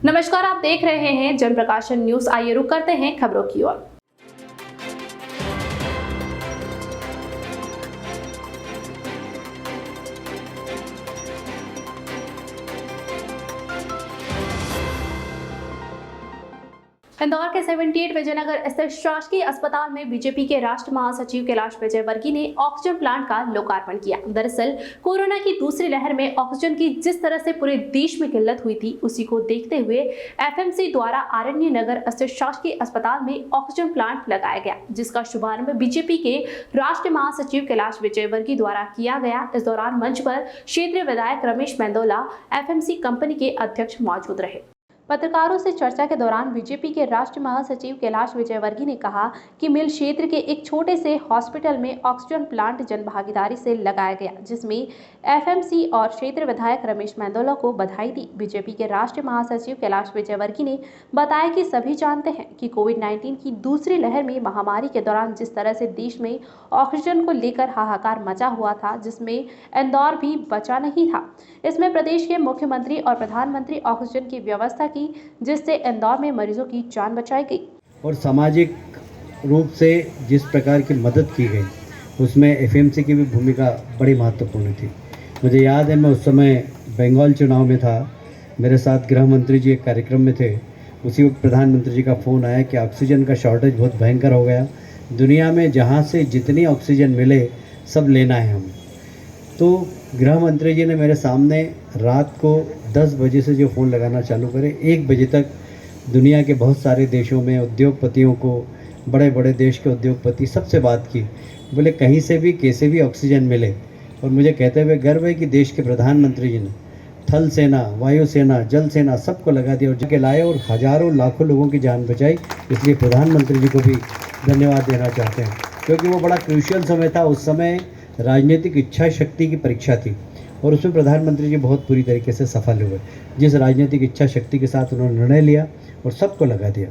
नमस्कार, आप देख रहे हैं जनप्रकाशन न्यूज। आइए रुक करते हैं खबरों की ओर। इंदौर के 78 विजयनगर स्थित शासकीय अस्पताल में बीजेपी के राष्ट्रीय महासचिव कैलाश विजयवर्गीय ने ऑक्सीजन प्लांट का लोकार्पण किया। दरअसल कोरोना की दूसरी लहर में ऑक्सीजन की जिस तरह से पूरे देश में किल्लत हुई थी, उसी को देखते हुए एफएमसी द्वारा आरण्य नगर स्थित शासकीय अस्पताल में ऑक्सीजन प्लांट लगाया गया, जिसका शुभारंभ बीजेपी के राष्ट्रीय महासचिव कैलाश विजयवर्गीय द्वारा किया गया। इस दौरान मंच पर क्षेत्रीय विधायक रमेश मेंदोला, एफएमसी कंपनी के अध्यक्ष मौजूद रहे। पत्रकारों से चर्चा के दौरान बीजेपी के राष्ट्रीय महासचिव कैलाश विजयवर्गीय ने कहा कि मिल क्षेत्र के एक छोटे से हॉस्पिटल में ऑक्सीजन प्लांट जनभागीदारी से लगाया गया, जिसमें एफएमसी और क्षेत्र विधायक रमेश मेंदोला को बधाई दी। बीजेपी के राष्ट्रीय महासचिव कैलाश विजयवर्गीय ने बताया कि सभी जानते हैं कि कोविड-19 की दूसरी लहर में महामारी के दौरान जिस तरह से देश में ऑक्सीजन को लेकर हाहाकार मचा हुआ था, जिसमें इंदौर भी बचा नहीं था। इसमें प्रदेश के मुख्यमंत्री और प्रधानमंत्री ऑक्सीजन की व्यवस्था की, जिससे इंदौर में मरीजों की जान बचाई गई। और सामाजिक रूप से जिस प्रकार की मदद की गई, उसमें एफएमसी की भी भूमिका बड़ी महत्वपूर्ण थी। मुझे याद है, मैं उस समय बंगाल चुनाव में था, मेरे साथ गृह मंत्री जी एक कार्यक्रम में थे। उसी वक्त प्रधानमंत्री जी का फ़ोन आया कि ऑक्सीजन का शॉर्टेज बहुत भयंकर हो गया, दुनिया में जहाँ से जितनी ऑक्सीजन मिले सब लेना है हमें। तो गृह मंत्री जी ने मेरे सामने रात को 10 बजे से जो फ़ोन लगाना चालू करे, 1 बजे तक दुनिया के बहुत सारे देशों में उद्योगपतियों को, बड़े बड़े देश के उद्योगपति सबसे बात की। बोले कहीं से भी कैसे भी ऑक्सीजन मिले। और मुझे कहते हुए गर्व है कि देश के प्रधानमंत्री जी ने थल सेना, वायु सेना, जल सेना सबको लगा दिया और जगह लाए और हज़ारों लाखों लोगों की जान बचाई। इसलिए प्रधानमंत्री जी को भी धन्यवाद देना चाहते हैं, क्योंकि वो बड़ा क्रूशियल समय था। उस समय राजनीतिक इच्छा शक्ति की परीक्षा थी और उसमें प्रधानमंत्री जी बहुत पूरी तरीके से सफल हुए। जिस राजनीतिक इच्छा शक्ति के साथ उन्होंने निर्णय लिया और सबको लगा दिया।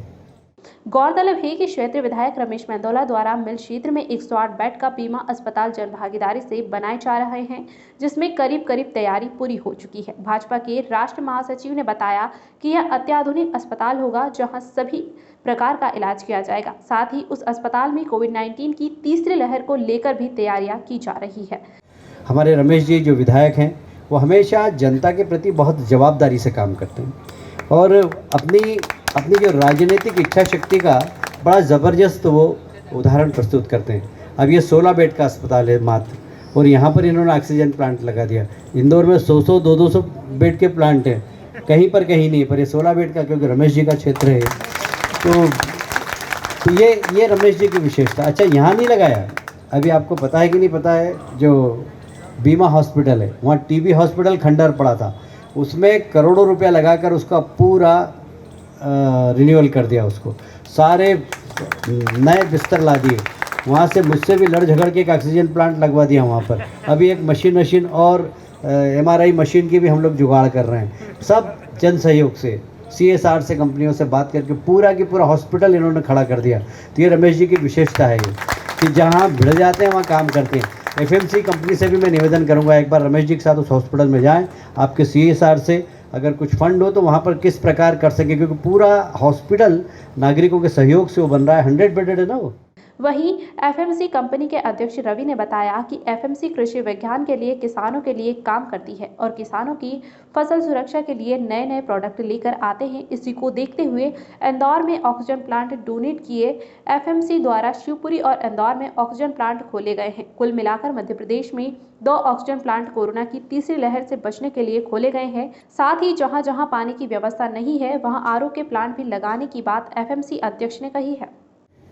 गौरतलब है कि क्षेत्रीय विधायक रमेश मेंदोला द्वारा मिल क्षेत्र में 108 बेड का बीमा अस्पताल जनभागीदारी से बनाए जा रहे हैं, जिसमें करीब तैयारी पूरी हो चुकी है। भाजपा के राष्ट्रीय महासचिव ने बताया कि यह अत्याधुनिक अस्पताल होगा, जहां सभी प्रकार का इलाज किया जाएगा। साथ ही उस अस्पताल में कोविड-19 की तीसरी लहर को लेकर भी तैयारियां की जा रही है। हमारे रमेश जी जो विधायक हैं, वो हमेशा जनता के प्रति बहुत जवाबदारी से काम करते हैं और अपनी जो राजनीतिक इच्छा शक्ति का बड़ा ज़बरदस्त वो उदाहरण प्रस्तुत करते हैं। अब ये 16 बेड का अस्पताल है मात्र, और यहाँ पर इन्होंने ऑक्सीजन प्लांट लगा दिया। इंदौर में 100 200 बेड के प्लांट हैं, कहीं पर कहीं नहीं, पर ये 16 बेड का, क्योंकि रमेश जी का क्षेत्र है। तो ये रमेश जी की विशेषता। अच्छा, यहाँ नहीं लगाया, अभी आपको पता है कि नहीं पता है, जो बीमा हॉस्पिटल है वहाँ टीबी हॉस्पिटल खंडर पड़ा था, उसमें करोड़ों रुपया लगाकर उसका पूरा रिन्यूअल कर दिया। उसको सारे नए बिस्तर ला दिए, वहाँ से मुझसे भी लड़ झगड़ के एक ऑक्सीजन प्लांट लगवा दिया वहाँ पर। अभी एक मशीन और MRI मशीन की भी हम लोग जुगाड़ कर रहे हैं, सब जन सहयोग से, CSR से कंपनियों से बात करके पूरा की पूरा हॉस्पिटल इन्होंने खड़ा कर दिया। तो ये रमेश जी की विशेषता है, ये कि जहाँ भिड़ जाते हैं वहाँ काम करते हैं। एफएमसी कंपनी से भी मैं निवेदन करूंगा, एक बार रमेश जी के साथ उस हॉस्पिटल में जाएं, आपके CSR से अगर कुछ फंड हो तो वहाँ पर किस प्रकार कर सके, क्योंकि पूरा हॉस्पिटल नागरिकों के सहयोग से वो बन रहा है। 100 बेडेड है ना वो। वहीं एफएमसी कंपनी के अध्यक्ष रवि ने बताया कि एफएमसी कृषि विज्ञान के लिए, किसानों के लिए काम करती है और किसानों की फसल सुरक्षा के लिए नए प्रोडक्ट लेकर आते हैं। इसी को देखते हुए इंदौर में ऑक्सीजन प्लांट डोनेट किए। एफएमसी द्वारा शिवपुरी और इंदौर में ऑक्सीजन प्लांट खोले गए हैं। कुल मिलाकर मध्य प्रदेश में 2 ऑक्सीजन प्लांट कोरोना की तीसरी लहर से बचने के लिए खोले गए हैं। साथ ही जहां जहां पानी की व्यवस्था नहीं है, वहां RO के प्लांट भी लगाने की बात एफएमसी अध्यक्ष ने कही है।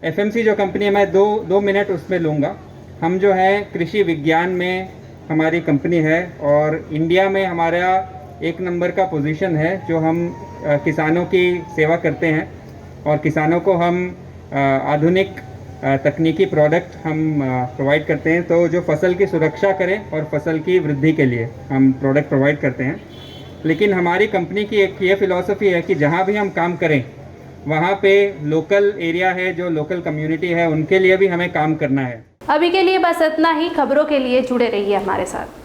एफएमसी जो कंपनी है, मैं दो मिनट उसमें लूँगा। हम जो है कृषि विज्ञान में हमारी कंपनी है और इंडिया में हमारा 1 नंबर का पोजीशन है, जो हम किसानों की सेवा करते हैं और किसानों को हम आधुनिक तकनीकी प्रोडक्ट हम प्रोवाइड करते हैं। तो जो फसल की सुरक्षा करें और फसल की वृद्धि के लिए हम प्रोडक्ट प्रोवाइड करते हैं। लेकिन हमारी कंपनी की एक ये फिलॉसफी है कि जहाँ भी हम काम करें वहाँ पे लोकल एरिया है, जो लोकल कम्युनिटी है, उनके लिए भी हमें काम करना है। अभी के लिए बस इतना ही। खबरों के लिए जुड़े रहिए हमारे साथ।